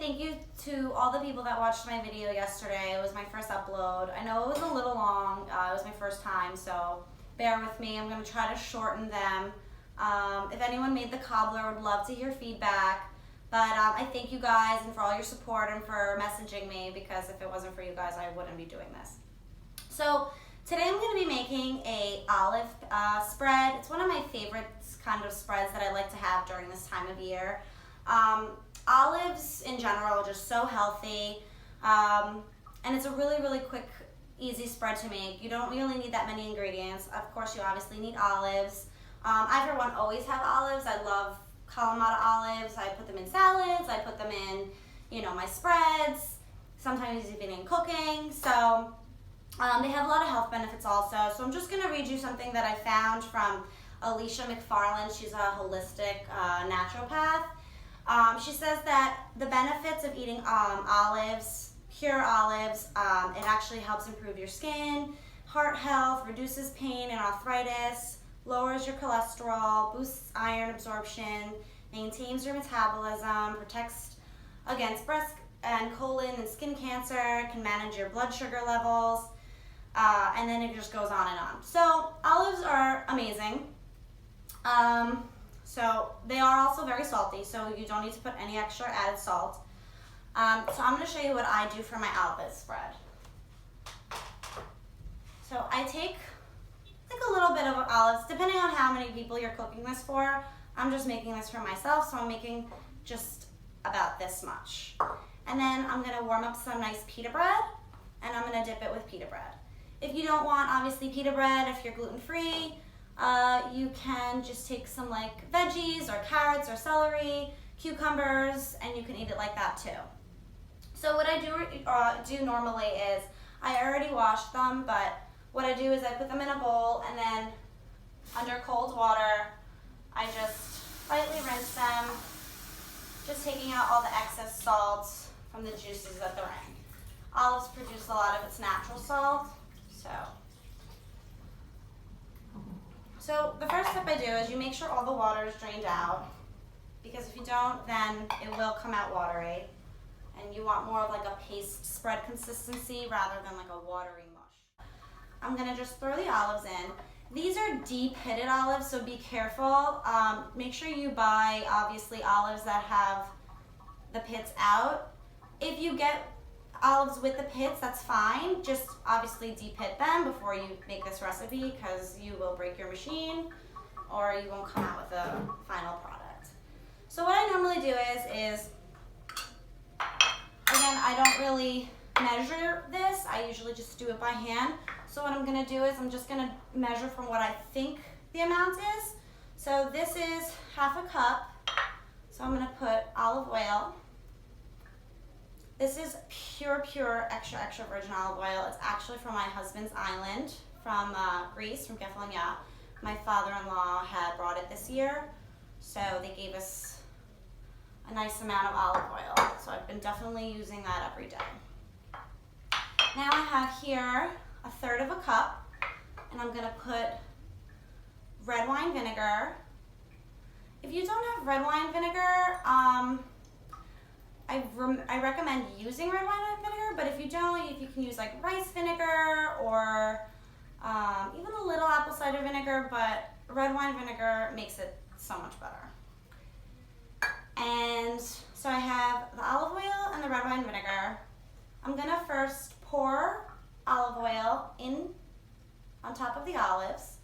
thank you to all the people that watched my video yesterday. It was my first upload. I know it was a little long. It was my first time, so bear with me. I'm going to try to shorten them. If anyone made the cobbler, I would love to hear feedback. But I thank you guys and for all your support and for messaging me, because if it wasn't for you guys, I wouldn't be doing this. So today I'm going to be making a olive spread. It's one of my favorite kind of spreads that I like to have during this time of year. Olives in general are just so healthy, and it's a really, really quick, easy spread to make. You don't really need that many ingredients. Of course, you obviously need olives. I, for one, always have olives. I love Kalamata olives. I put them in salads. I put them in, my spreads, sometimes even in cooking. So they have a lot of health benefits also. So I'm just going to read you something that I found from Alicia McFarland. She's a holistic naturopath. She says that the benefits of eating olives, pure olives, it actually helps improve your skin, heart health, reduces pain and arthritis, lowers your cholesterol, boosts iron absorption, maintains your metabolism, protects against breast and colon and skin cancer, can manage your blood sugar levels, and then it just goes on and on. So olives are amazing. So they are also very salty, so you don't need to put any extra added salt. So I'm going to show you what I do for my olive spread. So I take a little bit of olives, depending on how many people you're cooking this for. I'm just making this for myself, so I'm making just about this much. And then I'm going to warm up some nice pita bread, and I'm going to dip it with pita bread. If you don't want, obviously, pita bread, if you're gluten-free, you can just take some veggies or carrots or celery, cucumbers, and you can eat it like that too. So what I do normally is, I already washed them, but what I do is I put them in a bowl, and then under cold water, I just lightly rinse them, just taking out all the excess salt from the juices that they're in. Olives produce a lot of its natural salt, So the first step I do is you make sure all the water is drained out, because if you don't, then it will come out watery, and you want more of a paste spread consistency rather than a watery mush. I'm gonna just throw the olives in. These are deep pitted olives, so be careful. Make sure you buy, obviously, olives that have the pits out. If you get olives with the pits, that's fine. Just obviously de-pit them before you make this recipe, because you will break your machine or you won't come out with a final product. So what I normally do is again, I don't really measure this. I usually just do it by hand. So what I'm gonna do is I'm just gonna measure from what I think the amount is. So this is half a cup. So I'm gonna put olive oil. This is pure, extra virgin olive oil. It's actually from my husband's island, from Greece, from Kalamata. My father-in-law had brought it this year, so they gave us a nice amount of olive oil. So I've been definitely using that every day. Now I have here 1/3 of a cup, and I'm gonna put red wine vinegar. If you don't have red wine vinegar, I recommend using red wine vinegar, but if you don't, you can use rice vinegar or even a little apple cider vinegar, but red wine vinegar makes it so much better. And so I have the olive oil and the red wine vinegar. I'm gonna first pour olive oil in on top of the olives.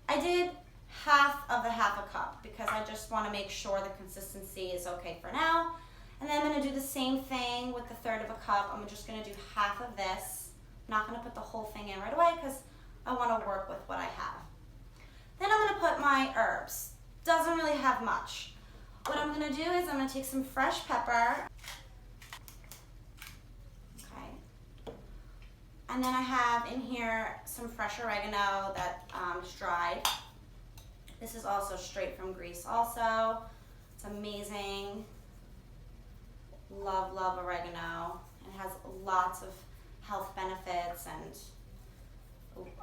I did half a cup because I just want to make sure the consistency is okay for now. And then I'm going to do the same thing with the 1/3 of a cup. I'm just going to do half of this. I'm not going to put the whole thing in right away because I want to work with what I have. Then I'm going to put my herbs. Doesn't really have much. What I'm going to do is I'm going to take some fresh pepper. Okay. And then I have in here some fresh oregano that is dried. This is also straight from Greece also. It's amazing. Love oregano. It has lots of health benefits, and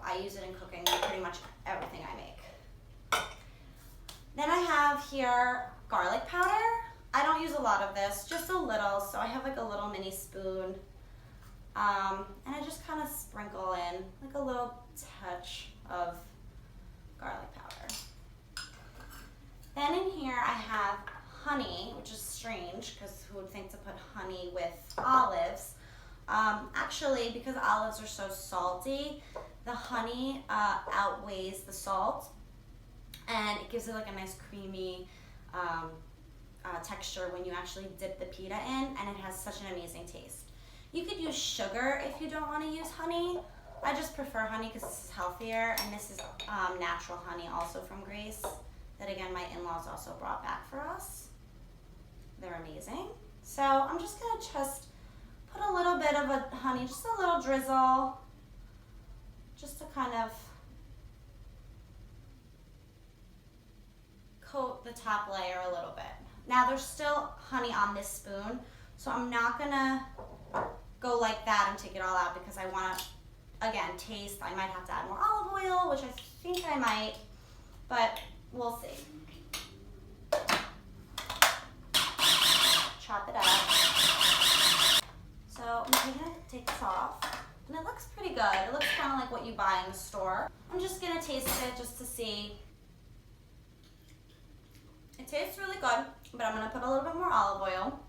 I use it in cooking pretty much everything I make. Then I have here garlic powder. I don't use a lot of this, just a little. So I have like a little mini spoon. And I just kind of sprinkle in like a little touch of garlic powder. Then in here I have honey, which is strange because who would think to put honey with olives? Actually, because olives are so salty, the honey outweighs the salt, and it gives it like a nice creamy texture when you actually dip the pita in, and it has such an amazing taste. You could use sugar if you don't want to use honey. I just prefer honey because this is healthier, and this is natural honey also from Greece that again my in-laws also brought back for us. They're amazing. So I'm just gonna put a little bit of a honey, just a little drizzle, just to kind of coat the top layer a little bit. Now there's still honey on this spoon, so I'm not gonna go like that and take it all out because I wanna, again, taste. I might have to add more olive oil, which I think I might, but we'll see. Chop it up. So I'm gonna take this off, and it looks pretty good. It looks kind of like what you buy in the store. I'm just gonna taste it just to see. It tastes really good, but I'm gonna put a little bit more olive oil.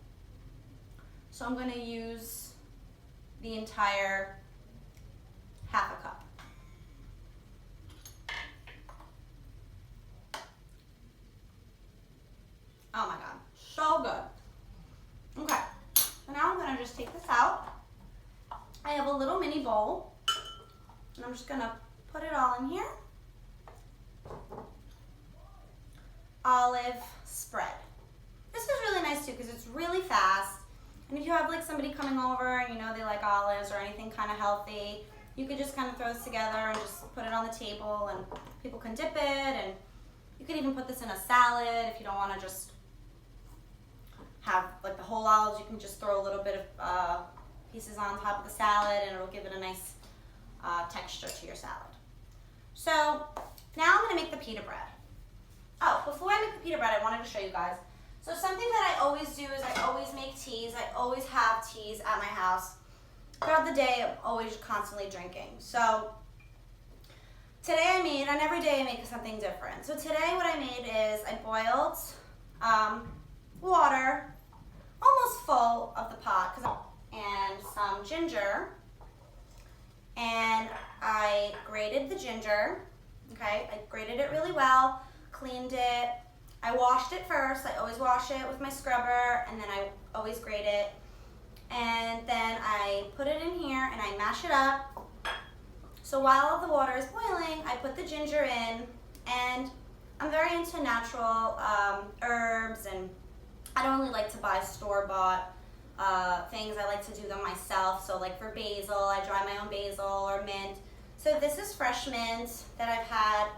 So I'm gonna use the entire half a cup. Oh my God, so good. Okay, so now I'm gonna just take this out. I have a little mini bowl, and I'm just gonna put it all in here. Olive spread. This is really nice too because it's really fast. And if you have like somebody coming over and you know they like olives or anything kind of healthy, you could just kind of throw this together and just put it on the table and people can dip it, and you could even put this in a salad if you don't want to just have like the whole olives. You can just throw a little bit of pieces on top of the salad and it'll give it a nice texture to your salad. So now I'm going to make the pita bread. Oh, before I make the pita bread, I wanted to show you guys. So something that I always do is I always make teas. I always have teas at my house. Throughout the day, I'm always constantly drinking. So today I made, and every day I make something different. So today what I made is I boiled water, almost full of the pot, and some ginger. And I grated the ginger, okay? I grated it really well, cleaned it. I washed it first. I always wash it with my scrubber, and then I always grate it. And then I put it in here and I mash it up. So while the water is boiling, I put the ginger in, and I'm very into natural herbs, and I don't really like to buy store-bought things. I like to do them myself. So like for basil, I dry my own basil or mint. So this is fresh mint that I've had,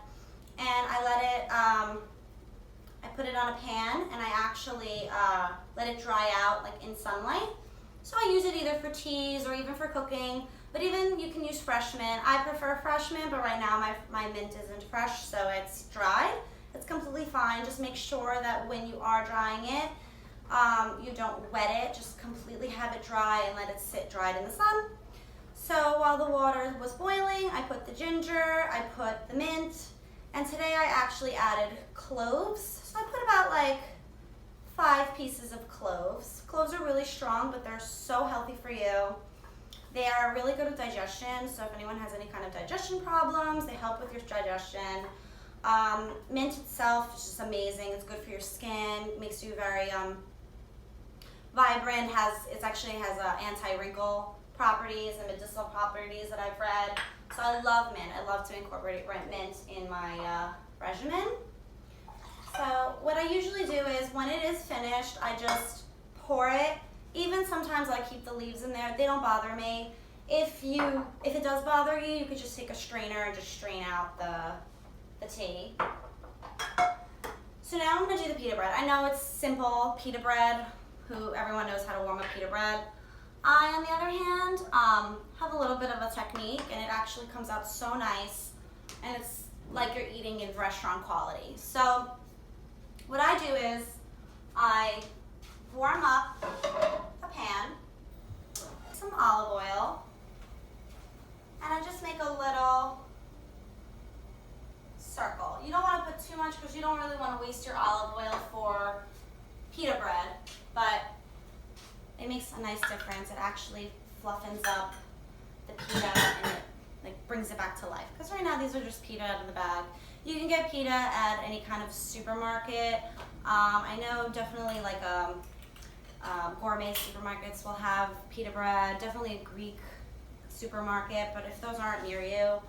and I let it, I put it on a pan, and I actually let it dry out like in sunlight. So I use it either for teas or even for cooking, but even you can use fresh mint. I prefer fresh mint, but right now my mint isn't fresh, so it's dried. It's completely fine. Just make sure that when you are drying it, you don't wet it. Just completely have it dry and let it sit dried in the sun. So while the water was boiling, I put the ginger, I put the mint, and today I actually added cloves. So I put about like 5 pieces of cloves. Cloves are really strong, but they're so healthy for you. They are really good with digestion, so if anyone has any kind of digestion problems, they help with your digestion. Mint itself is just amazing. It's good for your skin, makes you very vibrant. It actually has anti-wrinkle properties and medicinal properties that I've read. So I love mint. I love to incorporate mint in my regimen. So what I usually do is when it is finished, I just pour it. Even sometimes I keep the leaves in there. They don't bother me. If it does bother you, you could just take a strainer and just strain out the tea. So now I'm going to do the pita bread. I know it's simple, pita bread. Everyone knows how to warm up pita bread. I, on the other hand, have a little bit of a technique, and it actually comes out so nice, and it's like you're eating in restaurant quality. So what I do is I warm up a pan, some olive oil, and I just make a little circle. You don't want to put too much because you don't really want to waste your olive oil for pita bread, but it makes a nice difference. It actually fluffens up the pita and it like brings it back to life. Because right now these are just pita out of the bag. You can get pita at any kind of supermarket. I know definitely like gourmet supermarkets will have pita bread, definitely a Greek supermarket, but if those aren't near you,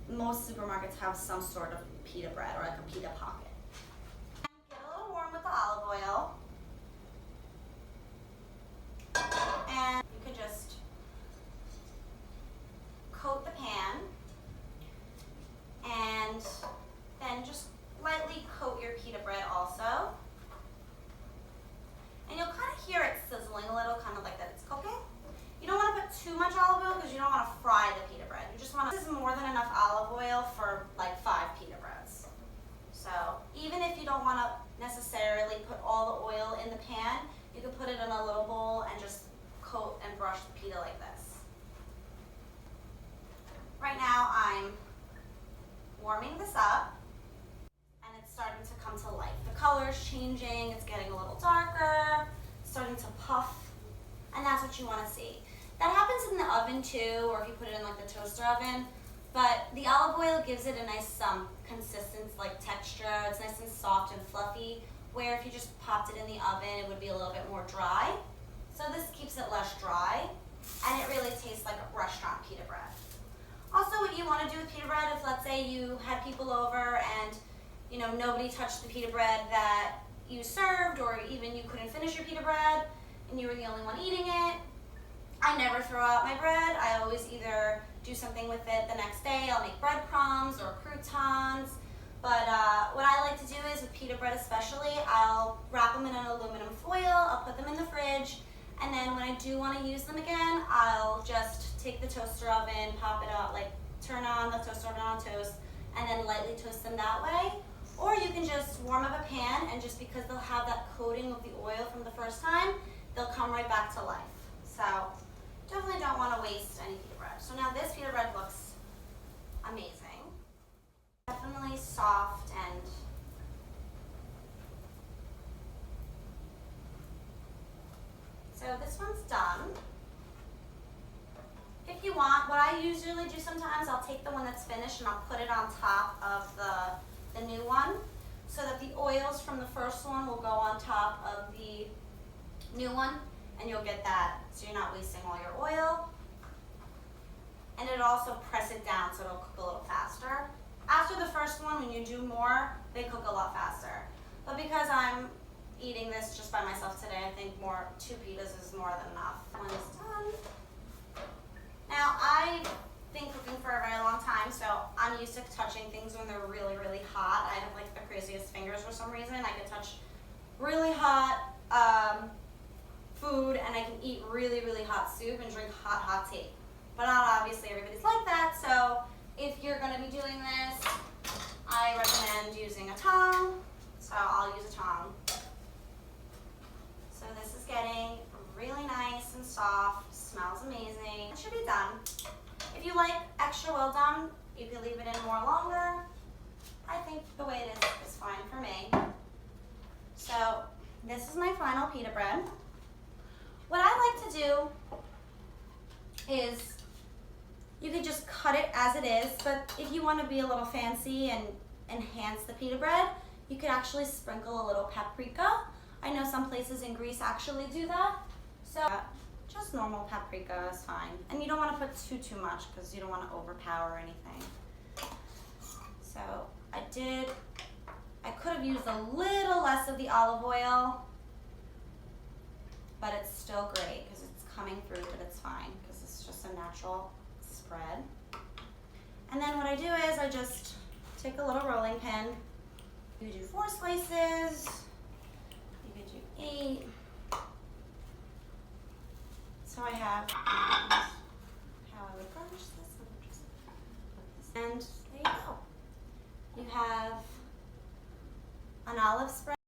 most supermarkets have some sort of pita bread or like a pita pocket. Get a little warm with the olive oil, and you can just coat the pan, and then just lightly coat your pita bread also. And you'll kind of hear it sizzling a little, kind of like that it's cooking. You don't want to put too much olive oil because you don't want to fry the pita bread. You just want to, this is more than enough olive oil for like 5 pita breads. So even if you don't want to necessarily put all the oil in the pan, you can put it in a little bowl and just coat and brush the pita like this. Right now I'm warming this up and it's starting to come to life. The color is changing, it's getting a little darker, it's starting to puff, and that's what you want to see. That happens in the oven too, or if you put it in like the toaster oven, but the olive oil gives it a nice consistency, like texture. It's nice and soft and fluffy, where if you just popped it in the oven, it would be a little bit more dry. So this keeps it less dry, and it really tastes like a restaurant pita bread. Also, what you want to do with pita bread, if let's say you had people over and you know nobody touched the pita bread that you served, or even you couldn't finish your pita bread and you were the only one eating it, I never throw out my bread. I always either do something with it the next day. I'll make breadcrumbs or croutons. But what I like to do is with pita bread especially, I'll wrap them in an aluminum foil, I'll put them in the fridge, and then when I do want to use them again, I'll just take the toaster oven, pop it out, like turn on the toaster oven on toast, and then lightly toast them that way. Or you can just warm up a pan, and just because they'll have that coating of the oil from the first time, they'll come right back to life. So definitely don't want to waste any pita bread. So now this pita bread looks amazing. Definitely soft and so this one's done. If you want, what I usually do sometimes, I'll take the one that's finished and I'll put it on top of the new one, so that the oils from the first one will go on top of the new one, and you'll get that, so you're not wasting all your oil. And it'll also press it down so it'll cook a little faster. After the first one, when you do more, they cook a lot faster. But because I'm eating this just by myself today, I think 2 pitas is more than enough. One is done. Now, I've been cooking for a very long time, so I'm used to touching things when they're really, really hot. I have like the craziest fingers for some reason. I can touch really hot food, and I can eat really, really hot soup and drink hot, hot tea. But not obviously everybody's like that, so if you're gonna be doing this, I recommend using a tongue. So I'll use a tongue. So this is getting really nice and soft, smells amazing. It should be done. If you like extra well done, you can leave it in more longer. I think the way it is fine for me. So this is my final pita bread. What I like to do is, you could just cut it as it is, but if you want to be a little fancy and enhance the pita bread, you could actually sprinkle a little paprika. I know some places in Greece actually do that. So just normal paprika is fine. And you don't want to put too much because you don't want to overpower anything. So I could have used a little less of the olive oil, but it's still great because it's coming through, but it's fine because it's just a natural spread. And then what I do is I just take a little rolling pin. You do 4 slices.